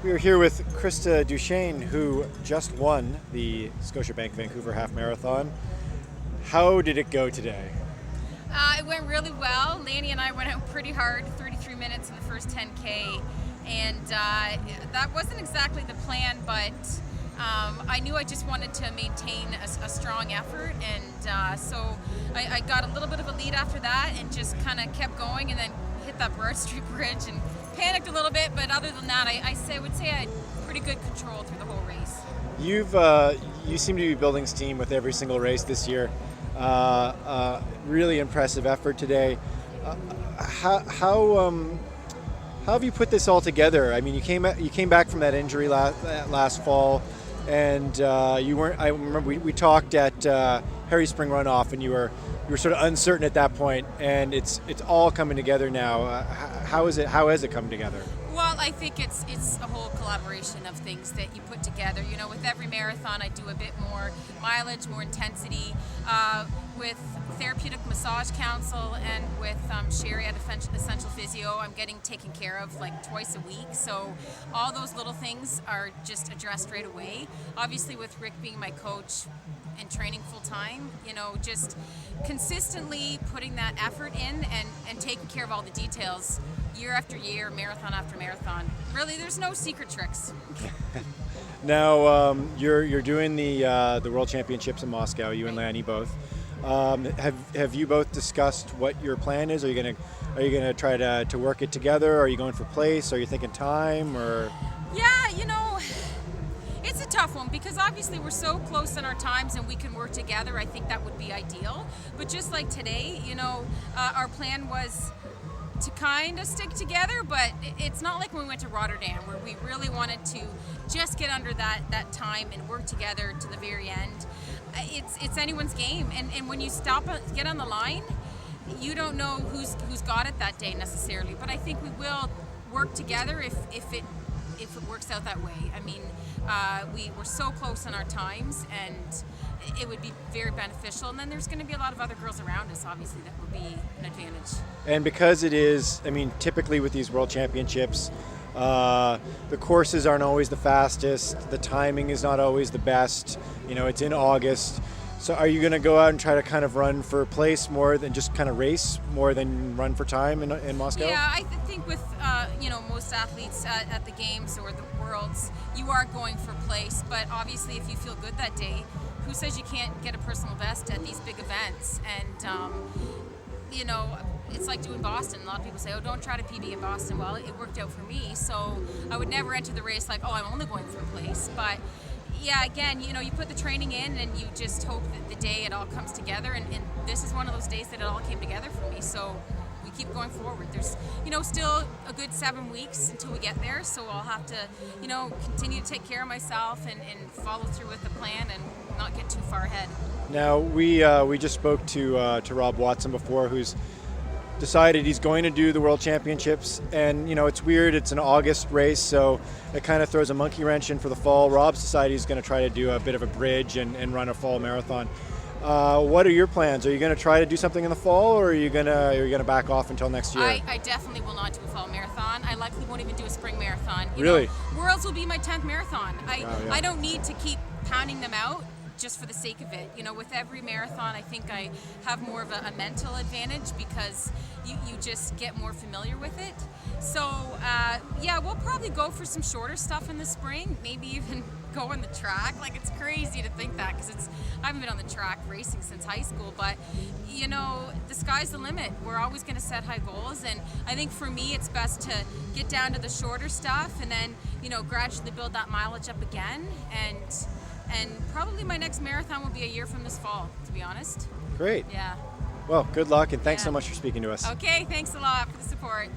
We are here with Krista DuChene, who just won the Scotiabank Vancouver Half Marathon. How did it go today? It went really well. Lanny and I went out pretty hard, 33 minutes in the first 10K, and that wasn't exactly the plan, but I knew I just wanted to maintain a strong effort, and so I got a little bit of a lead after that and just kind of kept going, and then hit that Broad Street Bridge and panicked a little bit, but other than that, I would say I had pretty good control through the whole race. You seem to be building steam with every single race this year. Really impressive effort today. How have you put this all together? I mean, you came back from that injury last fall, and you weren't. I remember we talked at Harry Spring Runoff, and you were sort of uncertain at that point, and it's all coming together now. How has it come together? Well, I think it's a whole collaboration of things that you put together. You know, with every marathon, I do a bit more mileage, more intensity. With Therapeutic Massage Council and with Sherry at Essential Physio, I'm getting taken care of like twice a week. So all those little things are just addressed right away. Obviously, with Rick being my coach and training full time, you know, just consistently putting that effort in and taking care of all the details year after year, marathon after marathon. Really, there's no secret tricks. Now you're doing the World Championships in Moscow. You and Lanny both. Have you both discussed what your plan is? Are you gonna try to work it together? Are you going for place? Are you thinking time or? Yeah, you know, it's a tough one because obviously we're so close in our times and we can work together. I think that would be ideal. But just like today, you know, our plan was to kind of stick together, but it's not like when we went to Rotterdam where we really wanted to just get under that time and work together to the very end. It's anyone's game, and when you get on the line, you don't know who's got it that day necessarily. But I think we will work together if it works out that way. I mean, we were so close in our times, and it would be very beneficial. And then there's going to be a lot of other girls around us, obviously, that would be an advantage. And because it is, I mean, typically with these World Championships, the courses aren't always the fastest. The timing is not always the best. You know, it's in August. So are you going to go out and try to kind of run for place more than just kind of race more than run for time in Moscow? Yeah, I think with most athletes at the games or the Worlds, you are going for place. But obviously, if you feel good that day, who says you can't get a personal best at these big events? And you know, it's like doing Boston. A lot of people say, oh, don't try to PB in Boston. Well, it worked out for me, so I would never enter the race like, oh, I'm only going for a place. But yeah, again, you know, you put the training in and you just hope that the day it all comes together, and this is one of those days that it all came together for me, so we keep going forward. There's, you know, still a good 7 weeks until we get there, so I'll have to, you know, continue to take care of myself and follow through with the plan and not get too far ahead. Now, we just spoke to Rob Watson before, who's decided he's going to do the World Championships, and you know, it's weird, it's an August race, so it kind of throws a monkey wrench in for the fall. Rob's decided he's going to try to do a bit of a bridge and run a fall marathon. What are your plans? Are you going to try to do something in the fall, or are you going to back off until next year? I definitely will not do a fall marathon. I likely won't even do a spring marathon. Really? Worlds will be my 10th marathon. Wow, yeah. I don't need to keep pounding them out just for the sake of it. You know, with every marathon, I think I have more of a mental advantage because you just get more familiar with it. So, yeah, we'll probably go for some shorter stuff in the spring, maybe even go on the track. Like, it's crazy to think that because I haven't been on the track racing since high school, but, you know, the sky's the limit. We're always going to set high goals, and I think for me it's best to get down to the shorter stuff and then, you know, gradually build that mileage up again, and probably my next marathon will be a year from this fall, to be honest. Great. Yeah. Well, good luck, and thanks so much for speaking to us. Okay, thanks a lot for the support.